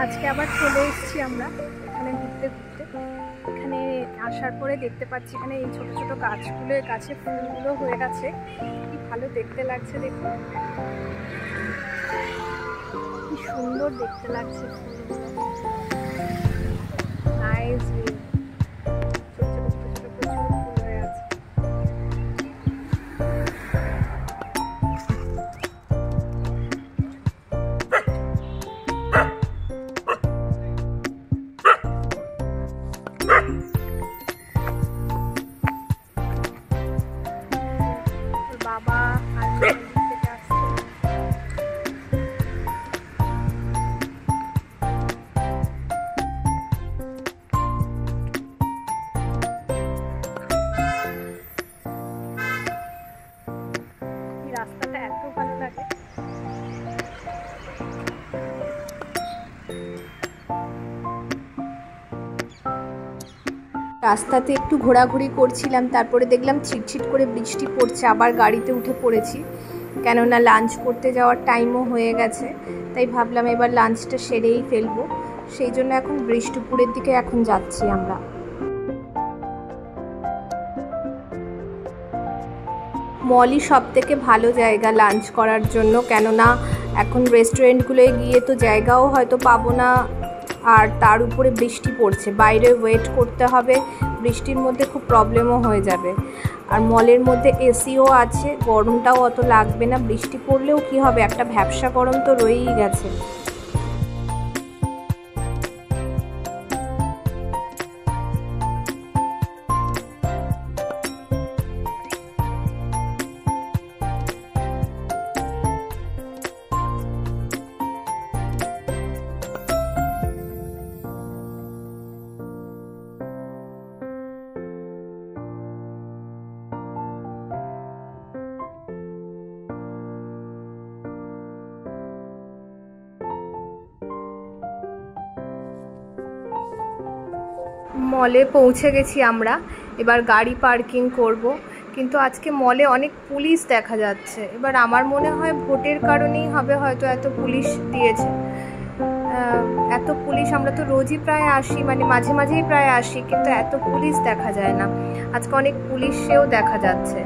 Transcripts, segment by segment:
আজকে আবার চলে এসেছি আমরা এখানে ঘুরতে ঘুরতে। এখানে আসার পরে দেখতে পাচ্ছি এখানে এই ছোট ছোট গাছগুলো, গাছে ফুলগুলো হয়ে গেছে, কি ভালো দেখতে লাগছে। দেখুন কি সুন্দর দেখতে লাগছে ফুলগুলো, নাইস ভিউ। ছোট ছোট ছোট ছোট প্রচুর ফুল হয়ে আছে। বাবা আর থেকে আসছে। এই রাস্তাটা এত ভালো লাগে। রাস্তাতে একটু ঘোরাঘুরি করছিলাম, তারপরে দেখলাম ছিটছিট করে বৃষ্টি পড়ছে, আবার গাড়িতে উঠে পড়েছি, কেননা লাঞ্চ করতে যাওয়ার টাইমও হয়ে গেছে। তাই ভাবলাম এবার লাঞ্চটা সেরেই ফেলবো, সেই জন্য এখন বৃষ্টিপুরের দিকে এখন যাচ্ছি আমরা। মলই সব থেকে ভালো জায়গা লাঞ্চ করার জন্য, কেননা এখন রেস্টুরেন্টগুলোয় গিয়ে তো জায়গাও হয়তো পাবো না, আর তার উপরে বৃষ্টি পড়ছে, বাইরে ওয়েট করতে হবে, বৃষ্টির মধ্যে খুব প্রবলেমও হয়ে যাবে। আর মলের মধ্যে এসিও আছে, গরমটাও অত লাগবে না, বৃষ্টি পড়লেও কি হবে, একটা ভ্যাপসা গরম তো রয়েই গেছে। মলে পৌঁছে গেছি আমরা, এবার গাড়ি পার্কিং করব। কিন্তু আজকে মলে অনেক পুলিশ দেখা যাচ্ছে, এবার আমার মনে হয় ভোটের কারণেই হবে, হয়তো এত পুলিশ দিয়েছে। এত পুলিশ, আমরা তো রোজই প্রায় আসি, মানে মাঝে মাঝেই প্রায় আসি, কিন্তু এত পুলিশ দেখা যায় না, আজকে অনেক পুলিশও দেখা যাচ্ছে।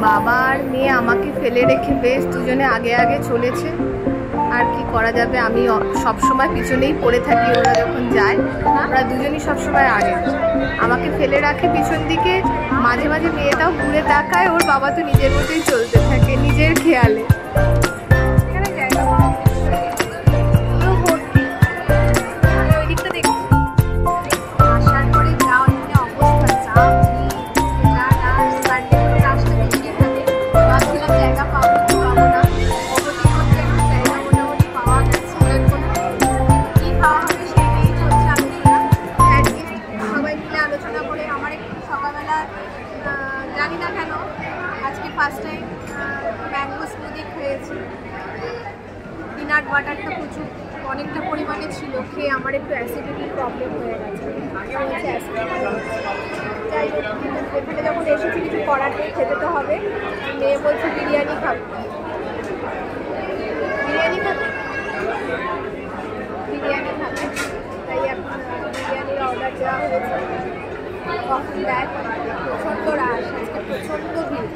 বাবা আর মেয়ে আমাকে ফেলে রেখে বেশ দুজনে আগে আগে চলেছে, আর কি করা যাবে, আমি সবসময় পিছনেই পড়ে থাকি, ওরা যখন যায় ওরা দুজনই সবসময় আগে আমাকে ফেলে রাখে পিছন দিকে। মাঝে মাঝে মেয়েটাও ঘুরে তাকায়, ওর বাবা তো নিজের মতোই চলতে থাকে নিজের খেয়ালে। জানি না কেন আজকে ফার্স্ট টাইম ম্যাঙ্গো স্মুদি খেয়েছি, পিনাট বাটারটা প্রচুর অনেকটা পরিমাণে ছিল, খেয়ে আমার একটু অ্যাসিডিটির প্রবলেম হয়ে গেছে। যাই হোক, এখানে যখন এসেছি কিছু করার নেই, খেতে তো হবে। মেয়ে বলছে বিরিয়ানি খাবে, বিরিয়ানি খাবে, তাই এখন বিরিয়ানির অর্ডার দেওয়া হয়েছে। কখন দেয়, প্রচণ্ড রাশ, আজকে প্রচণ্ড ভিড়।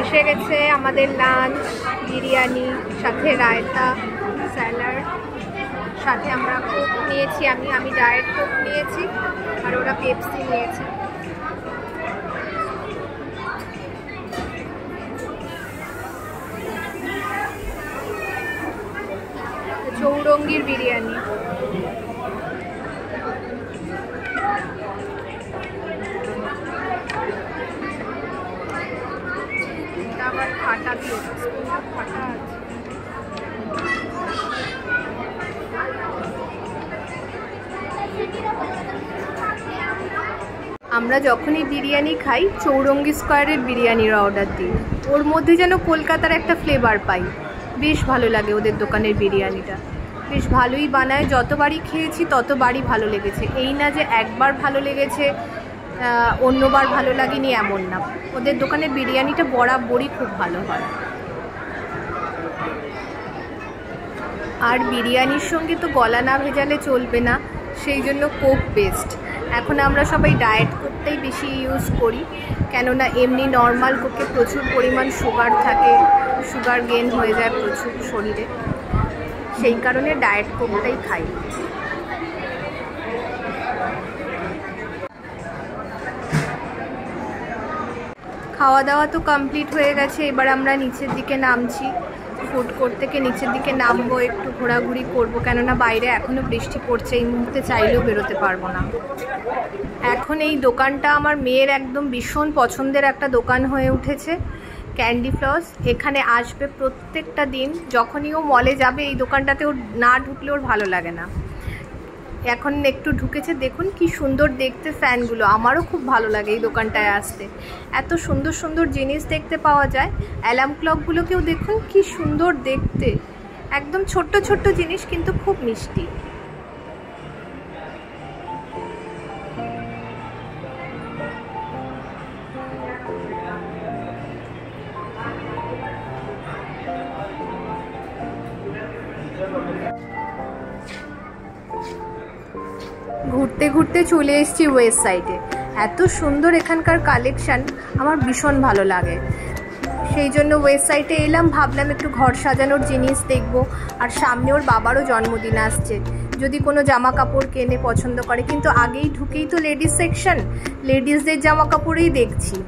এসে গেছে আমাদের লাঞ্চ, বিরিয়ানি, সাথে রায়তা, স্যালাড, সাথে আমরা কোক নিয়েছি, আমি ডায়েট কোক নিয়েছি আর ওরা পেপসি নিয়েছে। চৌরঙ্গীর বিরিয়ানি। আবার খাটা দিয়েছে, খাটা আছে। আমরা যখনই বিরিয়ানি খাই চৌরঙ্গী স্কোয়ারের বিরিয়ানির অর্ডার দিই, ওর মধ্যে যেন কলকাতার একটা ফ্লেভার পাই। বেশ ভালো লাগে ওদের দোকানের বিরিয়ানিটা, বেশ ভালোই বানায়। যতবারই খেয়েছি ততবারই ভালো লেগেছে, এই না যে একবার ভালো লেগেছে অন্যবার ভালো লাগেনি এমন না। ওদের দোকানের বিরিয়ানিটা বরাবরই খুব ভালো হয়। আর বিরিয়ানির সঙ্গে তো গলা না ভেজালে চলবে না, সেই জন্য কোক বেস্ট। এখন আমরা সবাই ডায়েট কোকটাই বেশি ইউজ করি, কেননা এমনি নর্মাল কোকে প্রচুর পরিমাণ সুগার থাকে, সুগার গেন হয়ে যায় প্রচুর শরীরে, সেই কারণে ডায়েট কোকটাই খাই। খাওয়া দাওয়া তো কমপ্লিট হয়ে গেছে, এবার আমরা নিচের দিকে নামছি। ফুড কোর্ট থেকে নিচের দিকে নামবো, একটু ঘোরাঘুরি করবো, কেননা বাইরে এখনও বৃষ্টি পড়ছে, এই মুহূর্তে চাইলেও বেরোতে পারবো না। এখন এই দোকানটা আমার মেয়ের একদম ভীষণ পছন্দের একটা দোকান হয়ে উঠেছে, ক্যান্ডি ফ্লস। এখানে আসবে প্রত্যেকটা দিন, যখনই ও মলে যাবে এই দোকানটাতে ওর না ঢুকলে ওর ভালো লাগে না। এখন একটু ঢুকেছে, দেখুন কি সুন্দর দেখতে ফ্যানগুলো, আমারও খুব ভালো লাগে এই দোকানটায় আসতে। এত সুন্দর সুন্দর জিনিস দেখতে পাওয়া যায়। অ্যালার্ম ক্লকগুলোকেও দেখুন কি সুন্দর দেখতে, একদম ছোট্ট ছোট্ট জিনিস কিন্তু খুব মিষ্টি। ঘুরতে ঘুরতে চলে এসেছি ওয়েস্ট সাইডে। এত সুন্দর এখানকার কালেকশান, আমার ভীষণ ভালো লাগে, সেই জন্য ওয়েস্ট সাইডে এলাম। ভাবলাম একটু ঘর সাজানোর জিনিস দেখব, আর সামনে ওর বাবারও জন্মদিন আসছে, যদি কোনো জামা কাপড় কেনে পছন্দ করে। কিন্তু আগেই ঢুকেই তো লেডিস সেকশন, লেডিসদের জামা কাপড়েই দেখছি।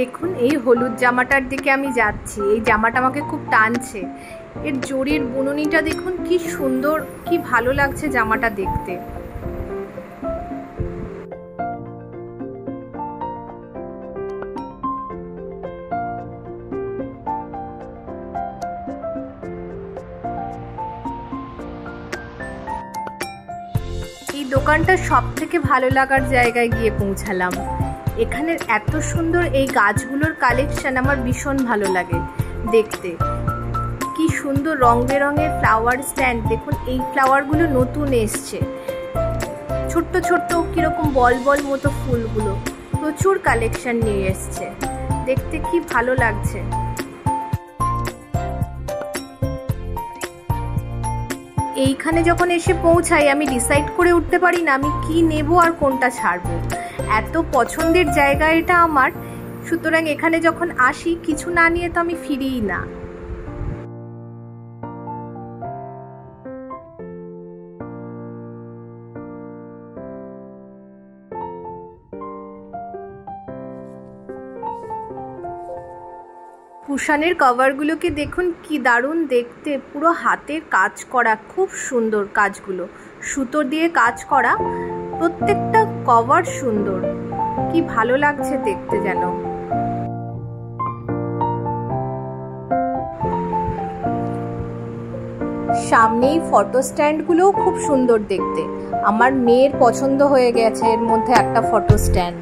দেখুন এই হলুদ জামাটার দিকে আমি যাচ্ছি, এই জামাটা আমাকে খুব টানছে। এর জরির বুননিটা দেখুন কি সুন্দর, কি ভালো লাগছে জামাটা দেখতে। এই দোকানটা সব থেকে ভালো লাগার জায়গায় গিয়ে পৌঁছালাম। এখানের এত সুন্দর এই গাছগুলোর কালেকশন আমার ভীষণ ভালো লাগে দেখতে। কি সুন্দর রং বেরঙের ফ্লাওয়ার স্ট্যান্ড, দেখুন এই ফ্লাওয়ারগুলো নতুন এসছে, ছোট্ট ছোট্ট কিরকম বল বল মতো ফুলগুলো, প্রচুর কালেকশন নিয়ে এসছে, দেখতে কি ভালো লাগছে। এইখানে যখন এসে পৌঁছাই আমি ডিসাইড করে উঠতে পারি না আমি কি নেব আর কোনটা ছাড়বো। এত পছন্দের জায়গা এটা আমার, সুতরাং এখানে যখন আসি কিছু না নিয়ে তো আমি ফিরিই না। কুশানের কভারগুলোকে দেখুন কি দারুণ দেখতে, পুরো হাতের কাজ করা, খুব সুন্দর কাজগুলো, সুতো দিয়ে কাজ করা, প্রত্যেকটা কভার সুন্দর, কি ভালো লাগছে দেখতে যেন। সামনেই ফটো স্ট্যান্ডগুলোও খুব সুন্দর দেখতে, আমার মেয়ের পছন্দ হয়ে গেছে এর মধ্যে একটা ফটো স্ট্যান্ড।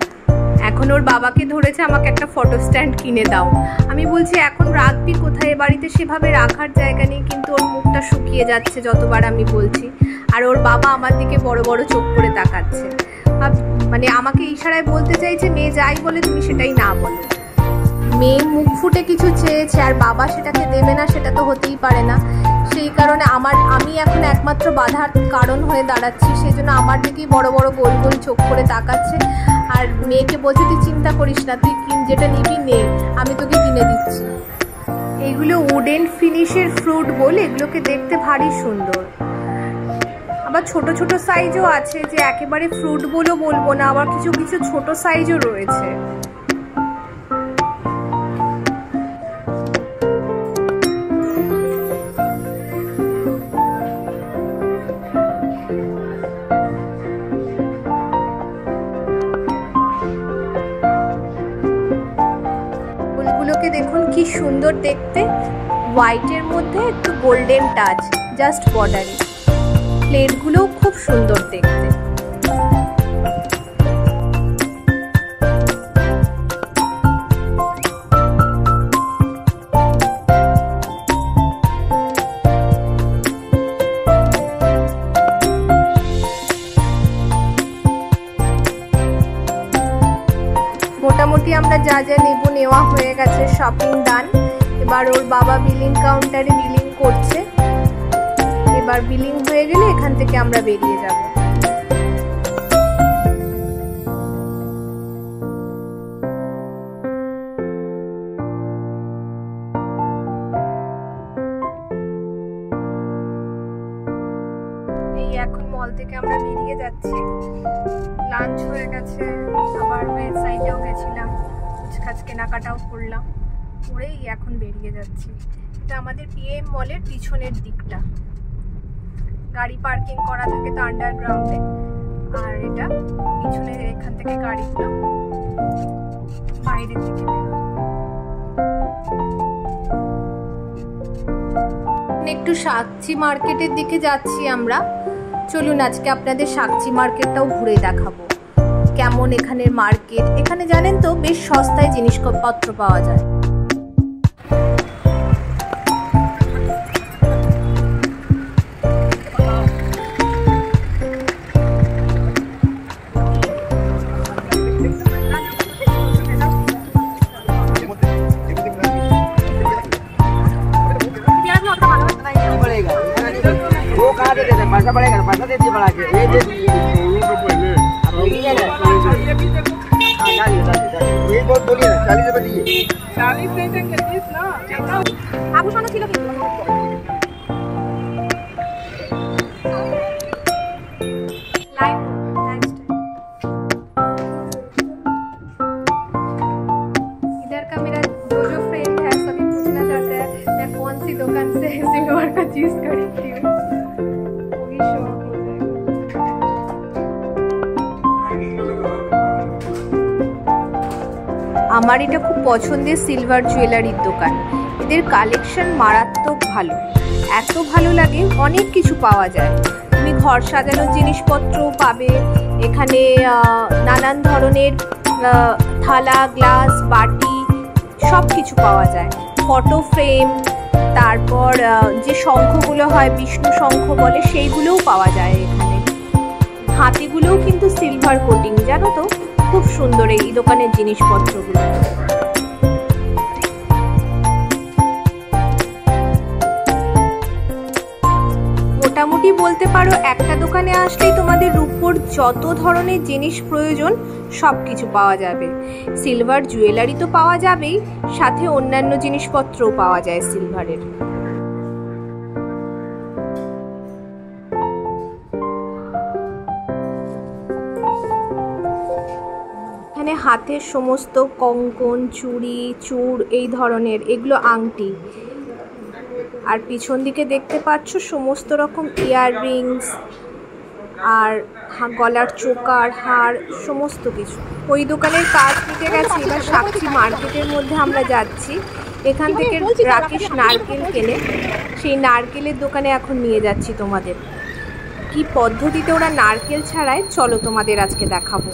এখন ওর বাবাকে ধরেছে আমাকে একটা ফটো স্ট্যান্ড কিনে দাও। আমি বলছি এখন রাখবি কোথায়, বাড়িতে সেভাবে রাখার জায়গা নেই, কিন্তু ওর মুখটা শুকিয়ে যাচ্ছে যতবার আমি বলছি। আর ওর বাবা আমার দিকে বড় বড় চোখ করে তাকাচ্ছে, মানে আমাকে ইশারায় বলতে চাইছে মেয়ে যাই বলে তুমি সেটাই না বলো। মেয়ে মুখ ফুটে কিছু চেয়েছে আর বাবা সেটাকে দেবে না, সেটা তো হতেই পারে না। সেই কারণে আমি এখন একমাত্র বাধার কারণ হয়ে দাঁড়াচ্ছি, সেই জন্য আমার দিকেই বড় বড় গোল গোল চোখ করে তাকাচ্ছে। আর মেয়েকে বলছে তুই চিন্তা করিস না, তুই যেটা নিবি নে, আমি তোকে কিনে দিচ্ছি। এইগুলো উডেন ফিনিশের ফ্রুট বলে, এগুলোকে দেখতে ভারী সুন্দর। আবার ছোট ছোট সাইজও আছে, যে একেবারে ফ্রুট বলেও বলবো না, আবার কিছু কিছু ছোট সাইজও রয়েছে। ফুলগুলোকে দেখুন কি সুন্দর দেখতে, হোয়াইটের মধ্যে একটু গোল্ডেন টাচ জাস্ট বর্ডারে। প্লেটগুলোও খুব সুন্দর দেখতে। মোটামুটি আমরা যা যা নেব নেওয়া হয়ে গেছে, শপিং ডান। এবার ওর বাবা বিলিং কাউন্টারে বিলিং করছে। এবার বিলিং হয়ে গেলে এখান থেকে আমরা বেরিয়ে যাব। এই এখন মল থেকে আমরা বেরিয়ে যাচ্ছি, লাঞ্চ হয়ে গেছে, আবার ওয়েবসাইটেও গেছিলাম, কুচকাচ কেনাকাটাও করলাম, করেই এখন বেরিয়ে যাচ্ছি। এটা আমাদের পিএম মলের পিছনের দিকটা, গাড়ি পার্কিং করা থাকে তো আন্ডারগ্রাউন্ডে, আর এটা পিছনে এখান থেকে গাড়িগুলো বাইরের দিকে বেরোয়। একটু সাকচি মার্কেটের দিকে যাচ্ছি আমরা। চলুন আজকে আপনাদের সাকচি মার্কেটটাও ঘুরে দেখাবো কেমন এখানের মার্কেট। এখানে জানেন তো বেশ সস্তায় জিনিসপত্র পাওয়া যায়। पैसा पड़ेगा, पैसा दे दिए बढ़ा के, ये दे दिए, ये बहुत बोलिए ना, 40 रुपए दिए, 40 दे देंगे 30 ना। आपको सोना किलो किलो लाइव इधर का मेरा जो फ्रेंड है सभी पूछना चाहते हैं मैं कौन सी दुकान से सिल्वर का चीज खरीदती हूँ। আমার এটা খুব পছন্দের সিলভার জুয়েলারির দোকান। এদের কালেকশন মারাত্মক ভালো, এত ভালো লাগে, অনেক কিছু পাওয়া যায়। তুমি ঘর সাজানোর জিনিসপত্রও পাবে এখানে, নানান ধরনের থালা গ্লাস বাটি সব কিছু পাওয়া যায়, ফটো ফ্রেম, তারপর যে শঙ্খগুলো হয় বিষ্ণু শঙ্খ বলে সেইগুলোও পাওয়া যায় এখানে। হাতিগুলোও কিন্তু সিলভার কোটিং, জানো তো, খুব সুন্দর এই দোকানের জিনিসপত্রগুলো। মোটামুটি বলতে পারো একটা দোকানে আসলেই তোমাদের রূপোর যত ধরনের জিনিস প্রয়োজন সব কিছু পাওয়া যাবে। সিলভার জুয়েলারি তো পাওয়া যাবেই, সাথে অন্যান্য জিনিসপত্রও পাওয়া যায় সিলভারের। এখানে হাতের সমস্ত কঙ্কন, চুড়ি, চূড় এই ধরনের, এগুলো আংটি। আর পিছন দিকে দেখতে পাচ্ছ সমস্ত রকম ইয়াররিংস আর গলার চোকার, হার, সমস্ত কিছু। ওই দোকানের কাজ নিতে গেছি, এবার সাকচি মার্কেটের মধ্যে আমরা যাচ্ছি। এখান থেকে রাকেশ নারকেল কেনে, সেই নারকেলের দোকানে এখন নিয়ে যাচ্ছি তোমাদের। কি পদ্ধতিতে ওরা নারকেল ছাড়ায় চলো তোমাদের আজকে দেখাবো।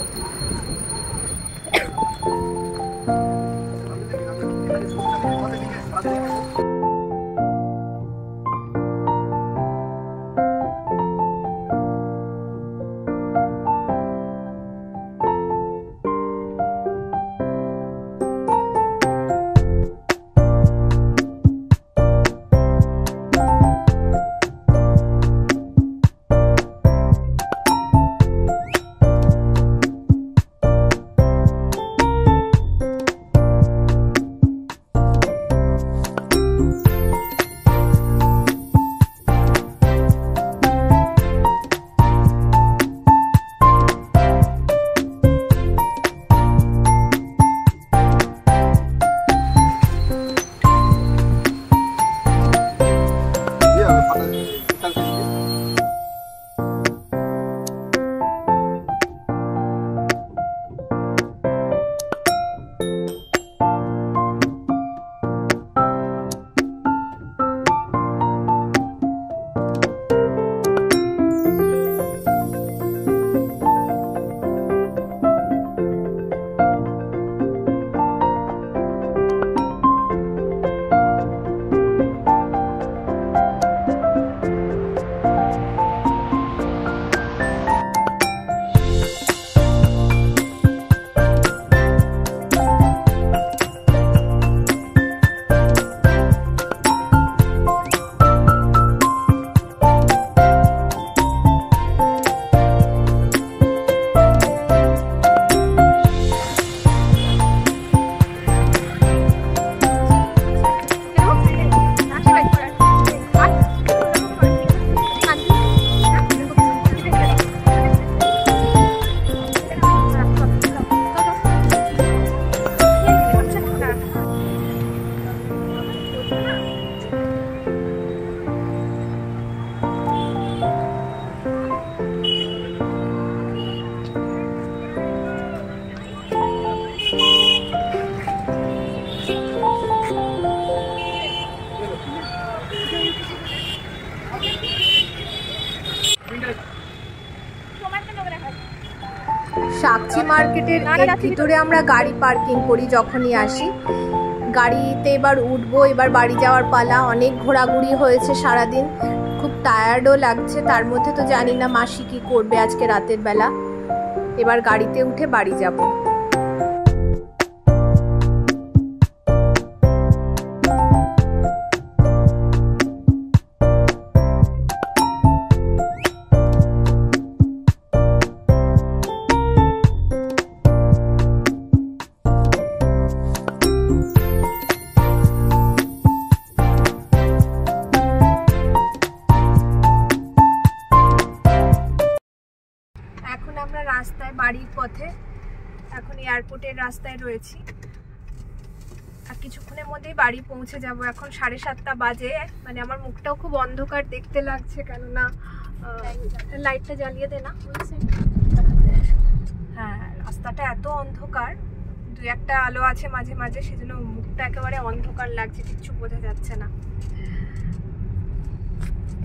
সাকচি মার্কেটের এর ভিতরে আমরা গাড়ি পার্কিং করি যখনই আসি। গাড়িতে এবার উঠবো, এবার বাড়ি যাওয়ার পালা। অনেক ঘোরাঘুরি হয়েছে সারাদিন, খুব টায়ার্ডও লাগছে। তার মধ্যে তো জানি না মাসি কি করবে আজকে রাতের বেলা। এবার গাড়িতে উঠে বাড়ি যাব। এখন আমরা রাস্তায়, বাড়ির পথে, এখন এয়ারপোর্টের রাস্তায় রয়েছি। আর কিছুক্ষণের মধ্যেই বাড়ি পৌঁছে যাব। এখন 7:30 বাজে। মানে আমার মুখটাও খুব অন্ধকার দেখতে লাগছে, কেননা লাইটটা জ্বালিয়ে দে না। হ্যাঁ, রাস্তাটা এত অন্ধকার, 2-1টা আলো আছে মাঝে মাঝে, সেজন্য মুখটা একেবারে অন্ধকার লাগছে, কিচ্ছু বোঝা যাচ্ছে না।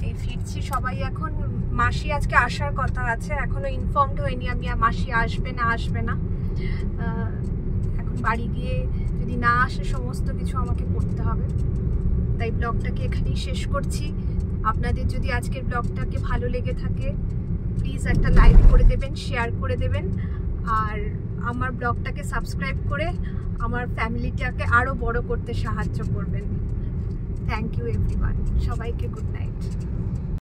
এই ফিরছি সবাই এখন। মাসি আজকে আসার কথা আছে, এখনো ইনফর্মড হয়নি আমি মাসি আসবে না আসবে না। এখন বাড়ি গিয়ে যদি না আসে সমস্ত কিছু আমাকে করতে হবে। তাই ব্লগটাকে এখানেই শেষ করছি। আপনাদের যদি আজকের ব্লগটাকে ভালো লেগে থাকে প্লিজ একটা লাইক করে দেবেন, শেয়ার করে দেবেন, আর আমার ব্লগটাকে সাবস্ক্রাইব করে আমার ফ্যামিলিটাকে আরও বড় করতে সাহায্য করবেন। Thank you everyone. সবাইকে গুড নাইট।